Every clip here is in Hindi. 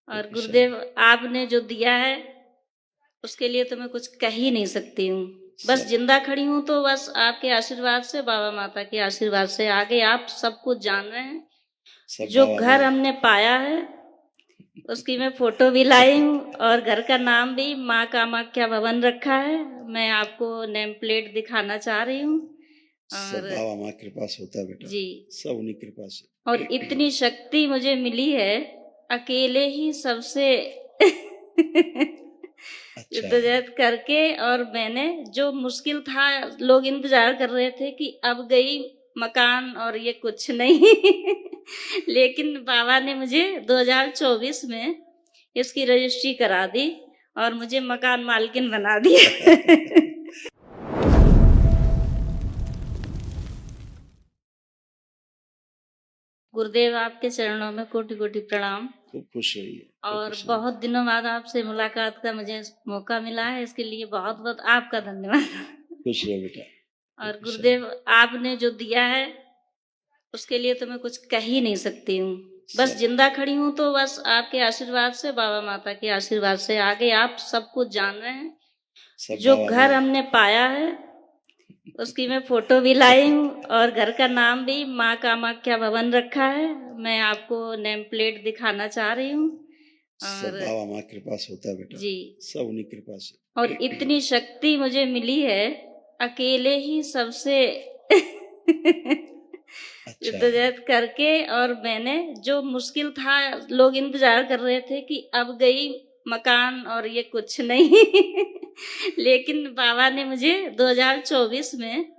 और गुरुदेव आपने जो दिया है उसके लिए तो मैं कुछ कह ही नहीं सकती हूँ। बस जिंदा खड़ी हूँ तो बस आपके आशीर्वाद से, बाबा माता के आशीर्वाद से। आगे आप सब कुछ जान रहे हैं। जो घर हमने पाया है उसकी मैं फोटो भी लाई हूँ और घर का नाम भी माँ कामाख्या भवन रखा है। मैं आपको नेम प्लेट दिखाना चाह रही हूँ। और बाबा माँ कृपा से होता है बेटा जी, सब उन्हीं कृपा से। और इतनी शक्ति मुझे मिली है, अकेले ही सबसे जद्दोजहद करके। और मैंने जो मुश्किल था, लोग इंतजार कर रहे थे कि अब गई मकान और ये कुछ नहीं लेकिन बाबा ने मुझे 2024 में इसकी रजिस्ट्री करा दी और मुझे मकान मालकिन बना दिया गुरुदेव आपके चरणों में कोटि कोटि प्रणाम। खूब खुश रहिए। और बहुत दिनों बाद आपसे मुलाकात का मुझे मौका मिला है, इसके लिए बहुत बहुत आपका धन्यवाद। खुश रहो बेटा। और गुरुदेव आपने जो दिया है उसके लिए तो मैं कुछ कह ही नहीं सकती हूँ। बस जिंदा खड़ी हूँ तो बस आपके आशीर्वाद से, बाबा माता के आशीर्वाद से। आगे आप सब कुछ जान रहे हैं। जो घर हमने पाया है उसकी मैं फोटो भी लाई हूँ और घर का नाम भी माँ कामाख्या भवन रखा है। मैं आपको नेम प्लेट दिखाना चाह रही हूँ। और बाबा माँ कृपा से होता है बेटा जी, सब उन्हीं कृपा से। और इतनी शक्ति मुझे मिली है, अकेले ही सबसे जद्दोजहद करके। और मैंने जो मुश्किल था, लोग इंतजार कर रहे थे कि अब गई मकान और ये कुछ नहीं लेकिन बाबा ने मुझे 2024 में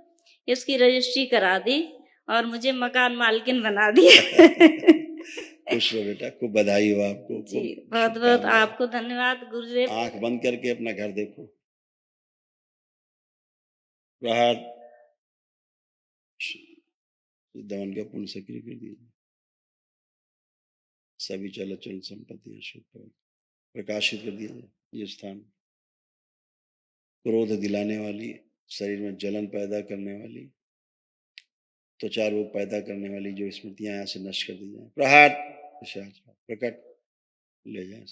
इसकी रजिस्ट्री करा दी और मुझे मकान मालकिन बना दिया खुश रहो बेटा, खूब बधाई हो आपको। जी, बहुत बहुत आपको धन्यवाद गुरुदेव। आंख बंद करके अपना घर देखो। प्रहार दमन का पुण्य सक्रिय कर दीजिए। सभी चल संपत्तियां शुभ प्रकाशित कर दिया ये स्थान। क्रोध दिलाने वाली, शरीर में जलन पैदा करने वाली, त्वचा रोग पैदा करने वाली जो स्मृतियां यहाँ से नष्ट कर दी जाए। प्रहार प्रकट ले जाए।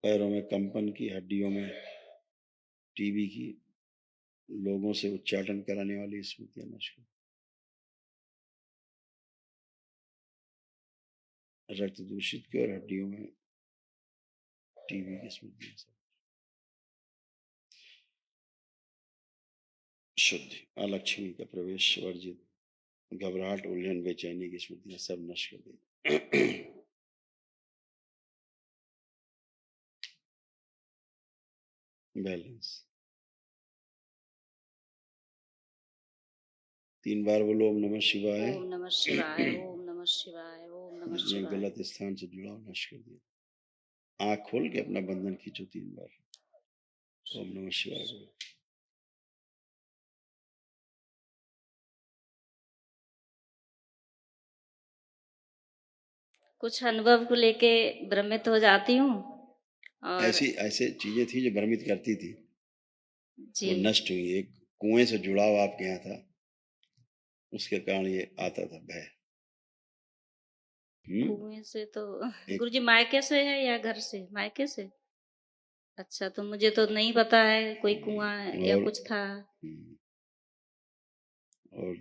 पैरों में कंपन की, हड्डियों में टीबी की, लोगों से उच्चाटन कराने वाली स्मृतियां नष्ट कर। रक्त दूषित की और हड्डियों में टीबी की स्मृतियां सब शुद्धि। अलक्ष्मी का प्रवेश वर्जित, घबराहट, उलझन, बेचैनी की स्मृतियां सब नष्ट कर दी। बैलेंस 3 बार बोलो ओम नमः शिवाय। ओम नमः शिवाय, ओम नमः शिवाय, ओम नमः शिवाय। गलत स्थान से जुड़ाव नष्ट कर दिया। आंख खोल के अपना बंधन खींचो 3 बार। ओम नमः शिवाय बोलो। कुछ अनुभव को लेके भ्रमित हो जाती हूँ और ऐसे चीजें थी जो भ्रमित करती थी जी, वो नष्ट हुई। एक कुएं से जुड़ाव आपके यहाँ था, उसके कारण ये आता था भय। कुएं से तो गुरुजी मायके से है या घर से? मायके से। अच्छा, तो मुझे तो नहीं पता है कोई कुआं या कुछ था। और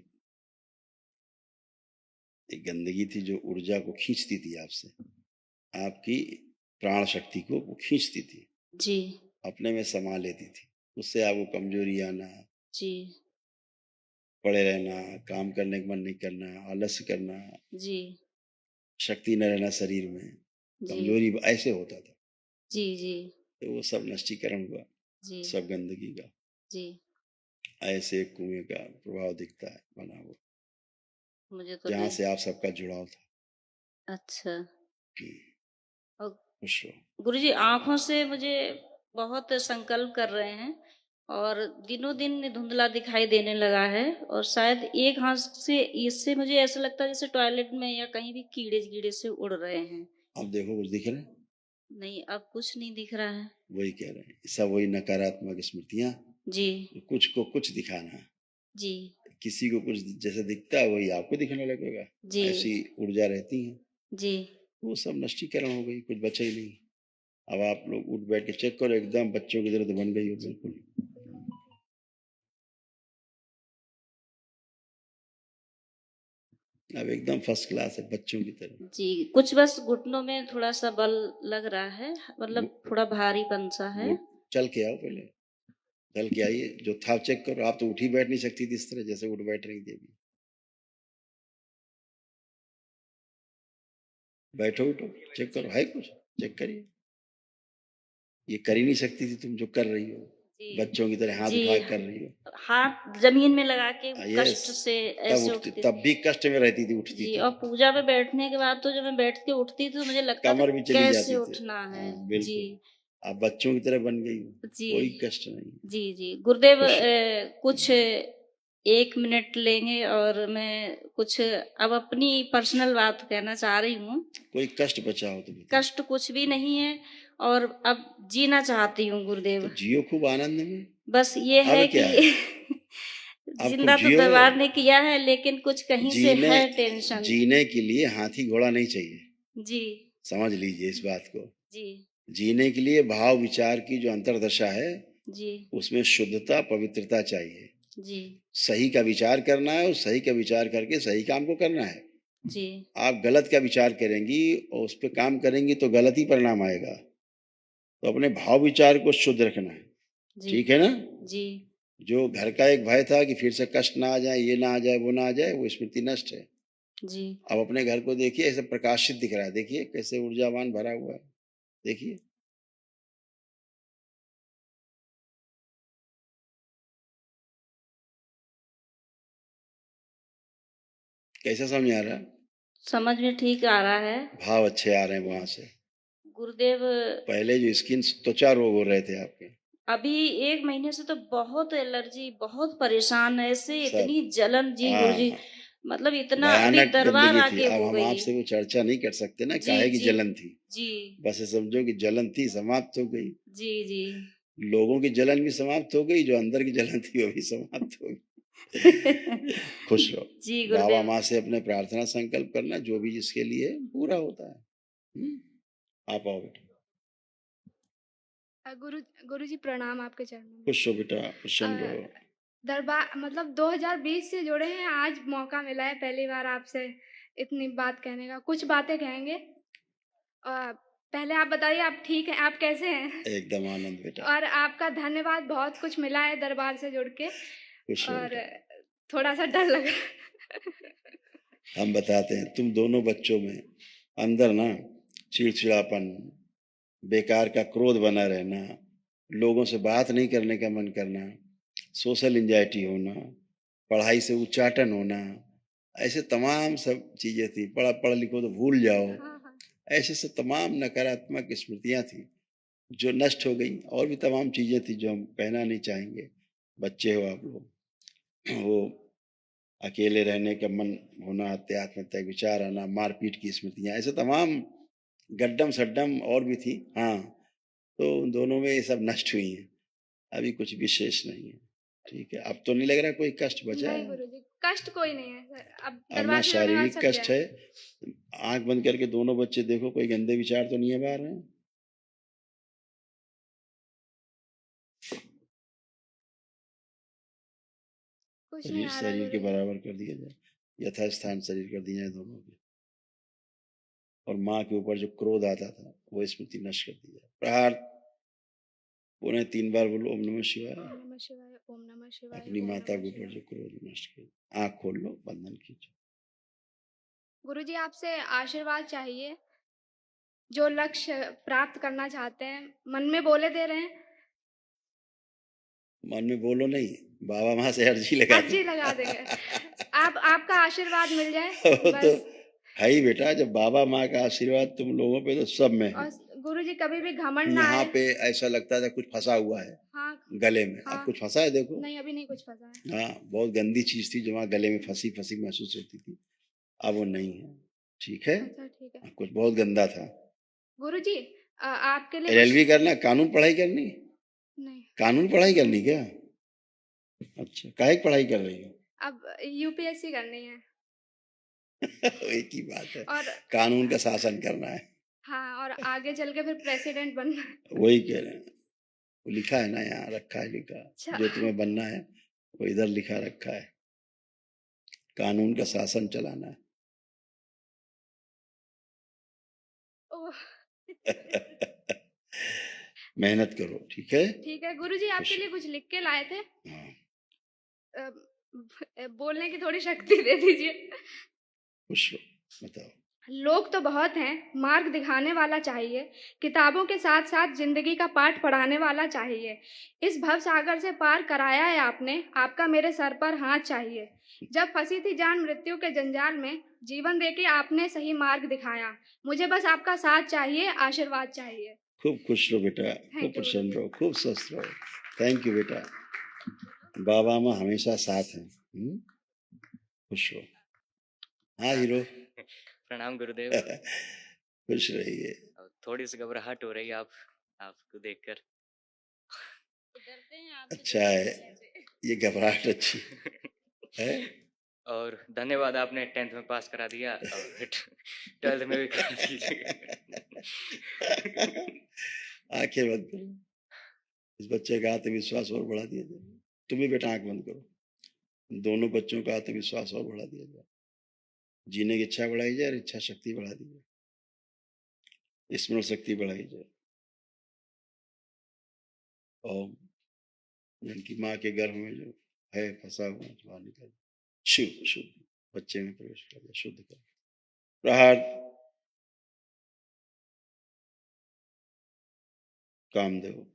एक गंदगी थी जो ऊर्जा को खींचती थी आपसे, आपकी प्राण शक्ति को वो खींचती थी जी, अपने में समा लेती थी। उससे आपको कमजोरी आना जी, पड़े रहना, काम करने का मन नहीं करना, आलस्य करना, जी, शक्ति न रहना शरीर में, कमजोरी ऐसे होता था। जी, जी, तो वो सब नष्टीकरण हुआ जी, सब गंदगी का। जी, ऐसे एक कुएं का प्रभाव दिखता है बना हुआ, मुझे तो जहाँ से आप सबका जुड़ाव था। अच्छा। और खुश रहो। गुरुजी आंखों से मुझे बहुत संकल्प कर रहे हैं और दिनों दिन धुंधला दिखाई देने लगा है। और शायद एक हाथ से इससे मुझे ऐसा लगता है जैसे टॉयलेट में या कहीं भी कीड़े कीड़े से उड़ रहे हैं। अब देखो कुछ दिख रहा है? नहीं, अब कुछ नहीं दिख रहा है। वही कह रहे हैं, सब वही नकारात्मक स्मृतियां जी, कुछ को कुछ दिखाना। जी, किसी को कुछ जैसे दिखता है वही आपको दिखने लगेगा। जी, ऐसी ऊर्जा रहती है। जी, वो सब नष्टीकरण हो गई, कुछ बचा ही नहीं। अब आप लोग उठ बैठ के चेक करो, एकदम बच्चों की तरह तो बन गई हो बिल्कुल। अब एकदम फर्स्ट क्लास है, बच्चों की तरह। जी, कुछ बस घुटनों में थोड़ा सा बल लग रहा है, मतलब थोड़ा भारीपन सा है। वो चल के आओ, पहले चल के आइए, जो था चेक करो। आप तो उठ ही बैठ नहीं सकती थी इस तरह जैसे उठ बैठ रही थी अभी। बैठो उठो, चेक करो, है कुछ, चेक करिए। ये कर ही नहीं सकती थी तुम जो कर रही हो, जी बच्चों की तरह हाथ जी, उठा के कर रही हो। हाथ जमीन में लगा के यस, कष्ट से तब ऐसे उठती, उठती तब भी कष्ट में रहती थी, उठती जी। थी और पूजा में बैठने के बाद तो जब मैं बैठ के उठती थी तो मुझे लगता था कमर भी चली कैसे जाती थी। उठना है। हाँ जी बिल्कुल, आप बच्चों की तरह बन गई हो, जी कोई कष्ट नहीं। जी जी। गुरुदेव खुश कुछ 1 मिनट लेंगे और मैं कुछ अब अपनी पर्सनल बात कहना चाह रही हूँ। कोई कष्ट बचा हो तो बताओ। कष्ट कुछ भी नहीं है और अब जीना चाहती हूँ तो गुरुदेव। जियो खूब आनंद में। बस ये अब है क्या कि है, अब खूब जिंदा तो जियो। दरबार ने किया है लेकिन कुछ कहीं से जीने है टेंशन। जीने के लिए हाथी घोड़ा नहीं चाहिए, जी समझ लीजिए इस बात को। जी जीने के लिए भाव विचार की जो अंतर्दशा है, जी उसमें शुद्धता पवित्रता चाहिए। जी सही का विचार करना है और सही का विचार करके सही काम को करना है। जी आप गलत का विचार करेंगी और उस पर काम करेंगी तो गलत ही परिणाम आएगा। तो अपने भाव विचार को शुद्ध रखना है, जी ठीक है ना। जी जो घर का एक भय था कि फिर से कष्ट ना आ जाए, ये ना आ जाए, वो ना आ जाए, वो स्मृति नष्ट है। जी अब अपने घर को देखिए, ऐसे प्रकाशित दिख रहा है, देखिए कैसे ऊर्जावान भरा हुआ है, देखिए। कैसा समझ आ रहा है, समझ में ठीक आ रहा है भाव अच्छे आ रहे हैं वहां से। गुरुदेव। पहले जो स्किन त्वचा रोग हो रहे थे आपके, अभी 1 महीने से तो बहुत एलर्जी, बहुत परेशान है ऐसे, सब, इतनी जलन जी गुरुजी, हाँ, मतलब इतना अभी भयानक दरबार गंदगी थी। आके अब हो हम गई। आपसे वो चर्चा नहीं कर सकते ना, जी काहे की जी जलन थी। जी बस ये समझो कि जलन थी, समाप्त हो गई। जी जी लोगों की जलन भी समाप्त हो गई, जो अंदर की जलन थी वो भी समाप्त हो गई। खुश रहो। जी बाबा गुरुदेव। माँ से अपने प्रार्थना संकल्प करना, जो भी जिसके लिए पूरा होता है। आप आओ बेटा। गुरु गुरु जी प्रणाम आपके चरणों में। खुश हो बेटा, प्रसन्न रहो। दरबार मतलब 2020 से जुड़े हैं, आज मौका मिला है पहली बार आपसे इतनी बात कहने का। कुछ बातें कहेंगे। पहले आप बताइए, आप ठीक हैं, आप कैसे हैं? एकदम आनंद बेटा। और आपका धन्यवाद, बहुत कुछ मिला है दरबार से जुड़ के, खुश रहो और बेटा। थोड़ा सा डर लग रहा हम बताते हैं, तुम दोनों बच्चों में अंदर ना चिड़चिड़ापन, बेकार का क्रोध बना रहना, लोगों से बात नहीं करने का मन करना, सोशल एंजाइटी होना, पढ़ाई से उच्चाटन होना, ऐसे तमाम सब चीजें थी। पढ़ लिखो तो भूल जाओ, हाँ हाँ। ऐसे सब तमाम नकारात्मक स्मृतियां थी जो नष्ट हो गई। और भी तमाम चीजें थी जो हम कहना नहीं चाहेंगे। बच्चे हो आप लोग, वो अकेले रहने का मन होना, आत्महत्या के विचार आना, मारपीट की स्मृतियां, ऐसे तमाम गड्डम सड्डम और भी थी। हाँ, तो उन दोनों में ये सब नष्ट हुई हैं, अभी कुछ विशेष नहीं है, ठीक है। अब तो नहीं लग रहा कोई कष्ट बचा नहीं है। गुरुजी, कष्ट कोई नहीं है सर, अब अब ना दरबार से जुड़ने के बाद शारीरिक सब कष्ट गया। है, आंख बंद करके दोनों बच्चे देखो, कोई गंदे विचार तो नहीं है बाहर में। कुछ नहीं आ रहा शरीर के गुरुजी। बराबर कर दिया जाए, यथास्थान शरीर कर दिया जाए दोनों के। और माँ के ऊपर जो क्रोध आता था वो स्मृति नष्ट कर दी जाए। प्रहार पुनः 3 बार बोलो, ओम नमः शिवाय। ओम नमः शिवाय, ओम नमः शिवाय, अपनी ओम माता नमः के ऊपर शिवाय। जो क्रोध नष्ट कर। आंख खोल लो, बंधन खींचो। गुरुजी आपसे आशीर्वाद चाहिए, जो लक्ष्य प्राप्त करना चाहते हैं, मन में बोले दे रहे हैं, मन में बोलो नहीं, बाबा माँ से अर्जी लगा दो। अर्जी लगा देंगे। आपका आशीर्वाद मिल जाए वो तो बस। है ही बेटा, जब बाबा माँ का आशीर्वाद तुम लोगों पे तो सब में है। और गुरुजी कभी भी घमंड ना यहाँ आए। पे ऐसा लगता था कुछ फंसा हुआ है हाँ गले में, अब हाँ। कुछ फंसा है देखो। नहीं, अभी नहीं कुछ फंसा है। हाँ, बहुत गंदी चीज थी जो वहाँ गले में फंसी फंसी महसूस होती थी, अब वो नहीं है, ठीक है। अच्छा ठीक है। कुछ बहुत गंदा था। गुरुजी आपके लिए एलएलबी करना, कानून पढ़ाई करनी, नहीं, कानून पढ़ाई करनी क्या? अच्छा, काहे की पढ़ाई कर रही हो? अब यूपीएससी करनी है। एक ही बात है, और कानून का शासन करना है। हाँ, और आगे चल के फिर प्रेसिडेंट बनना है। वही कह रहे हैं, वो लिखा है ना, यहाँ रखा है लिखा, अच्छा। जो तुम्हें बनना है वो इधर लिखा रखा है, कानून का शासन चलाना है। ओह, मेहनत करो, ठीक है। ठीक है गुरुजी, आपके खुश लिए कुछ लिख के लाए थे, हाँ, बोलने की थोड़ी शक्ति दे दीजिए। खुश रहो, बताओ। लोग तो बहुत हैं, मार्ग दिखाने वाला चाहिए, किताबों के साथ साथ जिंदगी का पाठ पढ़ाने वाला चाहिए। इस भव सागर से पार कराया है आपने, आपका मेरे सर पर हाथ चाहिए। जब फंसी थी जान मृत्यु के जंजाल में, जीवन देके आपने सही मार्ग दिखाया। मुझे बस आपका साथ चाहिए, आशीर्वाद चाहिए। खूब खुश रहो बेटा, खूब you. प्रसन्न रहो, खूब स्वस्थ रहो। थैंक यू बेटा, बाबा माँ हमेशा साथ हैं। खुश रहो। हाँ हीरो। प्रणाम गुरुदेव। खुश रहिए। थोड़ी सी घबराहट हो रही है आपको देखकर। डरते हैं आपसे अच्छा तो है, डरते हैं। ये घबराहट अच्छी है। और धन्यवाद, आपने 10th में पास करा दिया और 12th में भी करा दीजिएगा। आंखें बंद करो, इस बच्चे का आत्मविश्वास और बढ़ा दिया जाए। तुम भी बेटा आंख बंद करो, दोनों बच्चों का आत्मविश्वास और बढ़ा दिया जाए, जीने की इच्छा बढ़ाई जाए और इच्छा शक्ति बढ़ा दी जाए, स्मरण शक्ति बढ़ाई जाए। और जिनकी माँ के गर्भ में जो है फंसा हुआ बाहर निकल, शुद्ध शुद्ध बच्चे में प्रवेश कर जाए, शुद्ध कर। प्रहार कामदेव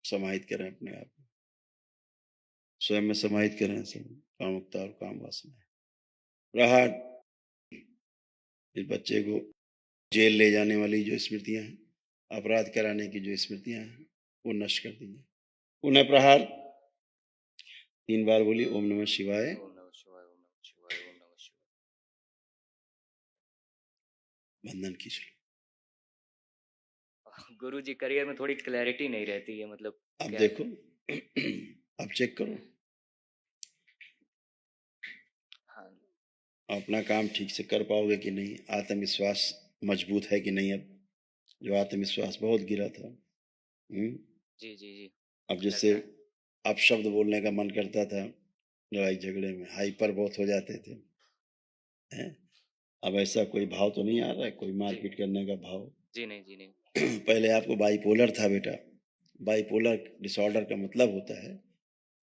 समाहित करें अपने आप में, स्वयं में समाहित करें सब कामुकता और काम वासना। प्रहार इस बच्चे को जेल ले जाने वाली जो स्मृतियां हैं, अपराध कराने की जो स्मृतियां हैं, वो नष्ट कर दीजिए। उन्हें प्रहार 3 बार बोली, ओम नमः शिवाय। ओम नमः शिवाय, ओम नमः शिवाय, ओम नमः शिवाय। बंधन खींच लो। गुरुजी, करियर में थोड़ी क्लैरिटी नहीं रहती है, मतलब अब क्या देखो, अब चेक करो हाँ, अपना काम ठीक से कर पाओगे कि नहीं, आत्मविश्वास मजबूत है कि नहीं। अब जो आत्मविश्वास बहुत गिरा था, जी जी जी। अब जैसे अब शब्द बोलने का मन करता था, लड़ाई झगड़े में हाइपर बहुत हो जाते थे, हैं? अब ऐसा कोई भाव तो नहीं आ रहा है, कोई मारपीट करने का भाव। जी नहीं, जी नहीं। पहले आपको बाइपोलर था बेटा। बाइपोलर डिसऑर्डर का मतलब होता है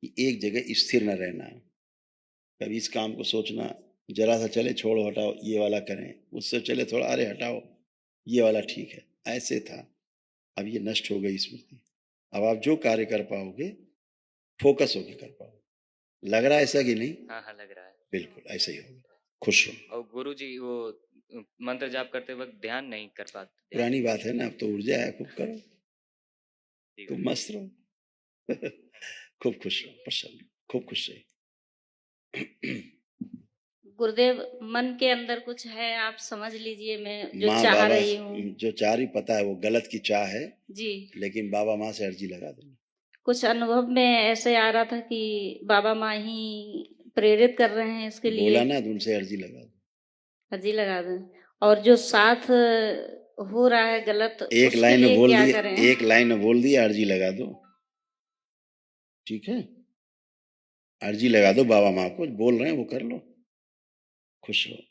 कि एक जगह स्थिर न रहना, कभी इस काम को सोचना, जरा सा चले छोड़ो हटाओ ये वाला करें, उससे चले थोड़ा अरे हटाओ ये वाला ठीक है, ऐसे था। अब ये नष्ट हो गई स्मृति। अब आप जो कार्य कर पाओगे फोकस होकर कर पाओगे। लग रहा है ऐसा कि नहीं? हाँ हाँ, लग रहा है। बिल्कुल ऐसा ही होगा। खुश रहो। और गुरुजी, वो मंत्र जाप करते वक्त ध्यान नहीं कर पाते। पुरानी बात है ना, अब तो ऊर्जा है, खूब करो, ठीक खूब है। मस्त रहो। खूब खुश रहो, प्रसन्न, खूब खुश रहिए। गुरुदेव, मन के अंदर कुछ है, आप समझ लीजिए, मैं जो माँ चाह बाबा रही हूँ। जो चाह रही पता है वो गलत की चाह है, जी, लेकिन बाबा माँ से अर्जी लगा देना। कुछ अनुभव में ऐसे आ रहा था कि बाबा माँ ही प्रेरित कर रहे हैं इसके लिए। बोला ना, तो उनसे अर्जी लगा दो। अर्जी लगा दें। और जो साथ हो रहा है गलत, एक उसके लाइन में लिए बोल क्या दिया, करें? एक लाइन में बोल दिया, अर्जी लगा दो, ठीक है? अर्जी लगा दो, बाबा माँ को बोल रहे हैं वो कर लो, खुश रहो।